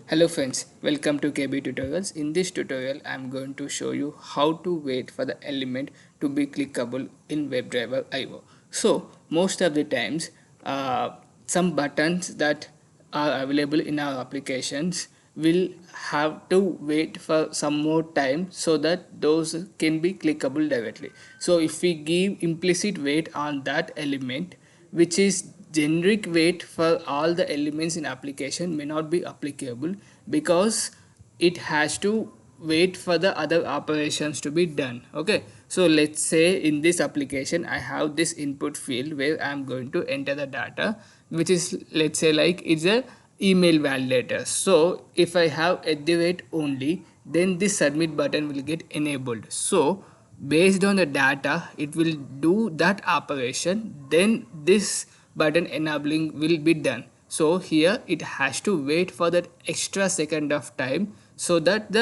Hello friends, welcome to KB Tutorials. In this tutorial, I am going to show you how to wait for the element to be clickable in WebDriver IO. So most of the times, some buttons that are available in our applications will have to wait for some more time so that those can be clickable directly. So if we give implicit wait on that element, which is generic wait for all the elements in application may not be applicable because it has to wait for the other operations to be done. Okay, so let's say in this application I have this input field where I'm going to enter the data, which is, let's say, like it's a email validator. So if I have at the rate only, then this submit button will get enabled. So based on the data it will do that operation, then this button enabling will be done. So here it has to wait for that extra second of time so that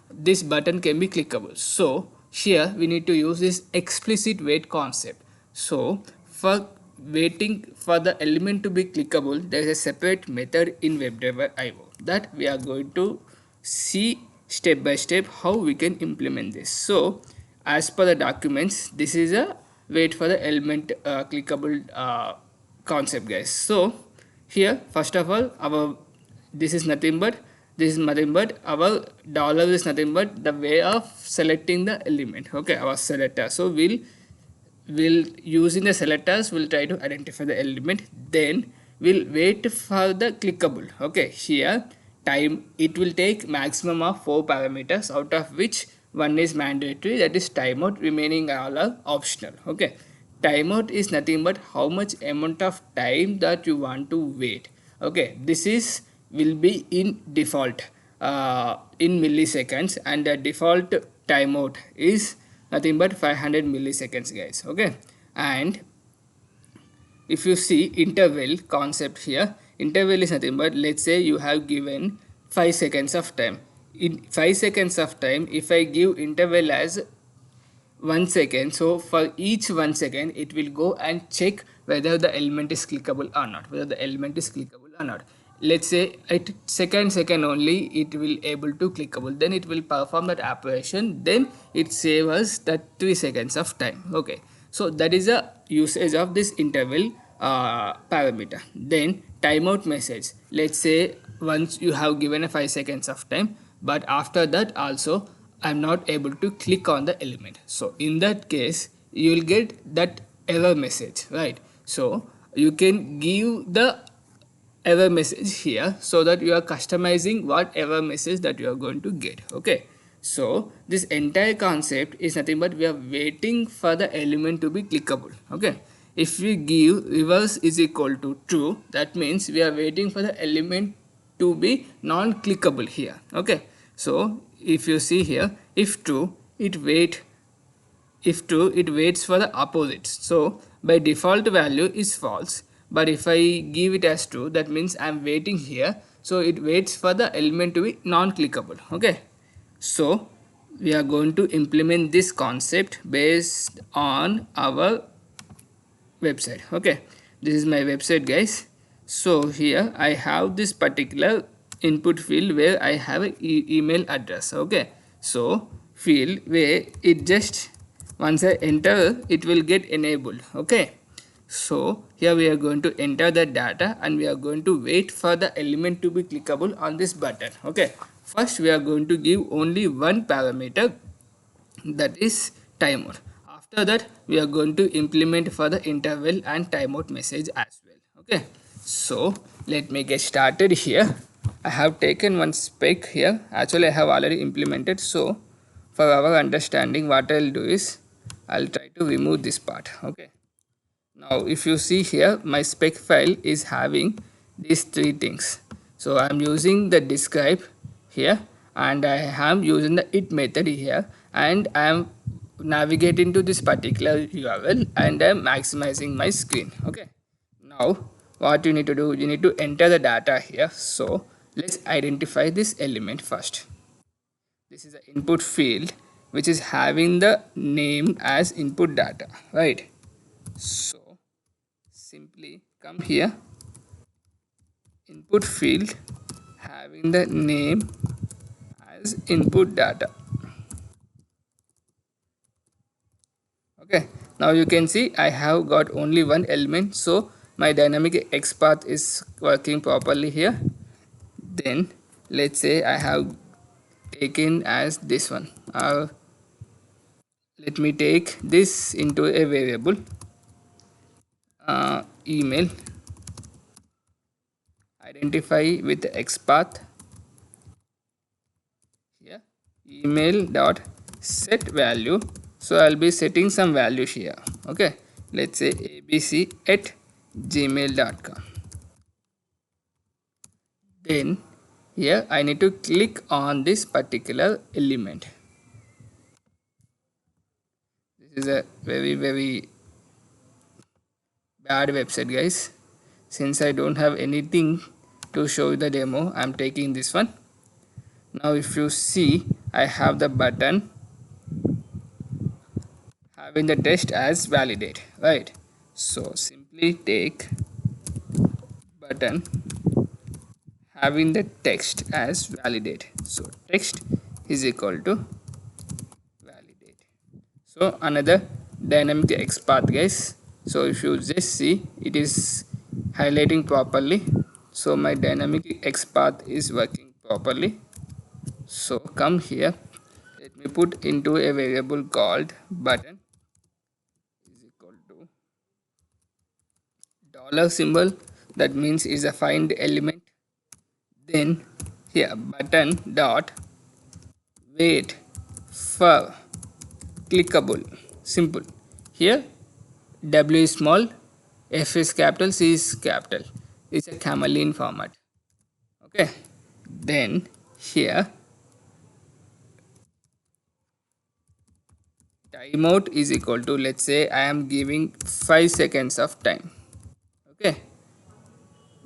this button can be clickable. So here we need to use this explicit wait concept. So for waiting for the element to be clickable, there is a separate method in WebDriver IO that we are going to see step by step how we can implement this. So as per the documents, this is a wait for the element clickable concept, guys. So here first of all, our this is nothing but our dollar is nothing but the way of selecting the element. Okay, our selector. So we'll using the selectors we'll try to identify the element, then we'll wait for the clickable. Okay, here time it will take maximum of 4 parameters, out of which one is mandatory, that is timeout, remaining all are optional. Okay, timeout is nothing but how much amount of time that you want to wait. Okay, this is will be in default in milliseconds, and the default timeout is nothing but 500 milliseconds, guys. Okay, and if you see interval concept here, interval is nothing but, let's say you have given 5 seconds of time. In 5 seconds of time, if I give interval as 1 second, so for each 1 second it will go and check whether the element is clickable or not, let's say at second only it will able to clickable, then it will perform that operation, then it saves us that 3 seconds of time. Okay, so that is a usage of this interval parameter. Then timeout message, let's say once you have given a 5 seconds of time, but after that also I'm not able to click on the element, so in that case you will get that error message, right? So you can give the error message here so that you are customizing what error message that you are going to get. Okay, so this entire concept is nothing but we are waiting for the element to be clickable. Okay, if we give reverse is equal to true, that means we are waiting for the element to be non-clickable here. Okay, so if you see here, if true it waits for the opposite. So by default value is false, but if I give it as true, that means I'm waiting here, so it waits for the element to be non-clickable. Okay, so we are going to implement this concept based on our website. Okay, this is my website, guys. So here I have this particular input field where I have an email address. Okay, so field where it just once I enter it will get enabled. Okay, so here we are going to enter the data and we are going to wait for the element to be clickable on this button. Okay, first we are going to give only one parameter, that is timeout. After that we are going to implement for the interval and timeout message as well. Okay, so let me get started here. I have taken one spec here, actually I have already implemented, so for our understanding what I'll do is I'll try to remove this part. Okay, now if you see here my spec file is having these three things, so I'm using the describe here and I am using the it method here, and I am navigating to this particular URL and I'm maximizing my screen. Okay, now what you need to do, you need to enter the data here. So let's identify this element first. This is the input field which is having the name as input data, right? So simply come here input field having the name as input data. Okay, now you can see I have got only one element, so my dynamic XPath is working properly here. Then let's say I have taken as this one. Let me take this into a variable email, identify with XPath here, email dot set value. So I'll be setting some values here. Okay, let's say abc at gmail.com. Then here I need to click on this particular element. This is a very bad website, guys. Since I don't have anything to show you the demo, I'm taking this one. Now if you see, I have the button having the text as validate, right? So simply take button having the text as validate. So text is equal to validate. So another dynamic XPath, guys. So if you just see, it is highlighting properly. So my dynamic XPath is working properly. So come here, let me put into a variable called button is equal to dollar symbol, that means is a find element. Then here button dot wait for clickable, simple. Here W is small, F is capital, C is capital. It's a chameleon format. Okay, then here timeout is equal to, let's say I am giving 5 seconds of time. Okay,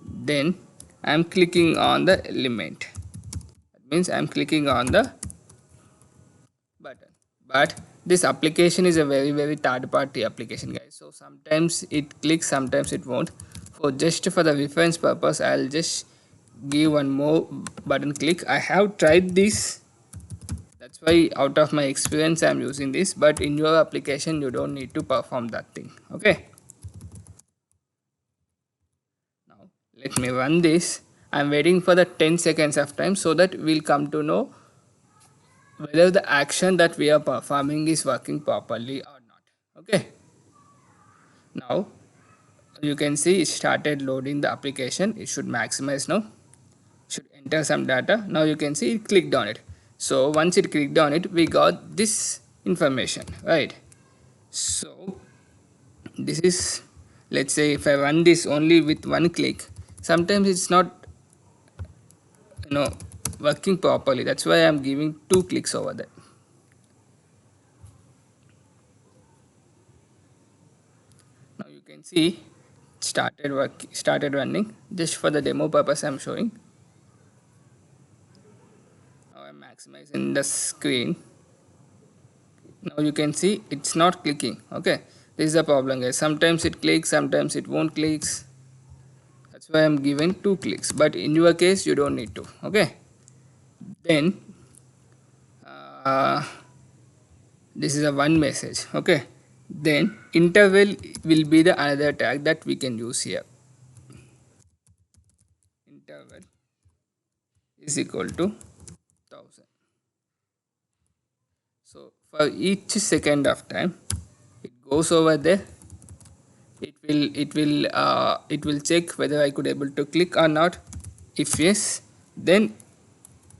then I am clicking on the element, that means I am clicking on the button. But this application is a very third party application, guys, so sometimes it clicks, sometimes it won't. For just for the reference purpose, I'll just give one more button click. I have tried this, that's why out of my experience I'm using this, but in your application you don't need to perform that thing. Okay, now let me run this. I'm waiting for the 10 seconds of time so that we'll come to know whether the action that we are performing is working properly or not. Okay, now you can see it started loading the application. It should maximize now, should enter some data. Now you can see it clicked on it. So once it clicked on it, we got this information, right? So this is, let's say if I run this only with one click, sometimes it's not, working properly. That's why I'm giving 2 clicks over there. Now you can see started running. Just for the demo purpose I'm showing. Now I'm maximizing the screen. Now you can see it's not clicking. Okay, this is the problem, guys. Sometimes it clicks, sometimes it won't clicks. That's why I'm giving 2 clicks, but in your case you don't need to. Okay, then this is a one message. Okay, then interval will be the another tag that we can use here. Interval is equal to 1000. So for each second of time it goes over there, it will check whether I could able to click or not. If yes, then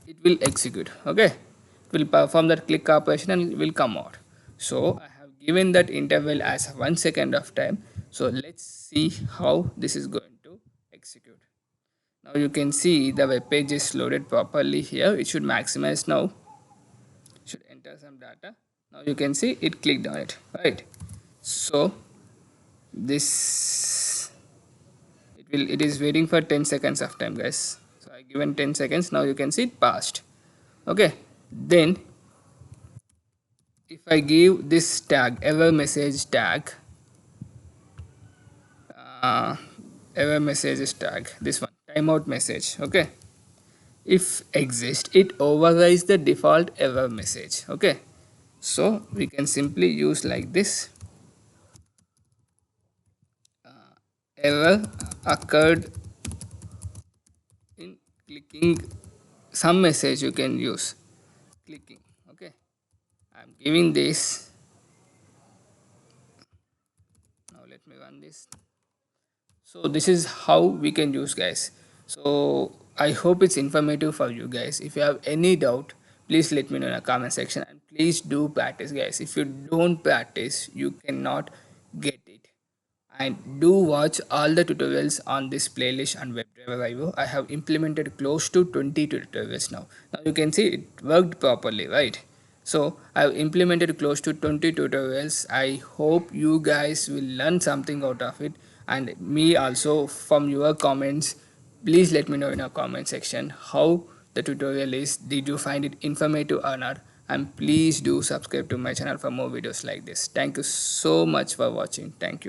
it will execute. Okay, it will perform that click operation and it will come out. So I have given that interval as 1 second of time. So let's see how this is going to execute. Now you can see the web page is loaded properly here. It should maximize now, should enter some data. Now you can see it clicked on it, right? So this it is waiting for 10 seconds of time, guys. So I given 10 seconds. Now you can see it passed. Okay, then if I give this tag error message tag, error messages tag, this one timeout message. Okay, if exist, it overrides the default error message. Okay, so we can simply use like this: error occurred in clicking some message. You can use clicking. Okay, I'm giving this. Now let me run this. So this is how we can use, guys. So I hope it's informative for you guys. If you have any doubt, please let me know in the comment section, and please do practice, guys. If you don't practice, you cannot get it. And do watch all the tutorials on this playlist on WebDriver IO. I have implemented close to 20 tutorials now. Now you can see it worked properly, right? So I have implemented close to 20 tutorials. I hope you guys will learn something out of it, and me also from your comments. Please let me know in our comment section how the tutorial is. Did you find it informative or not? And please do subscribe to my channel for more videos like this. Thank you so much for watching. Thank you.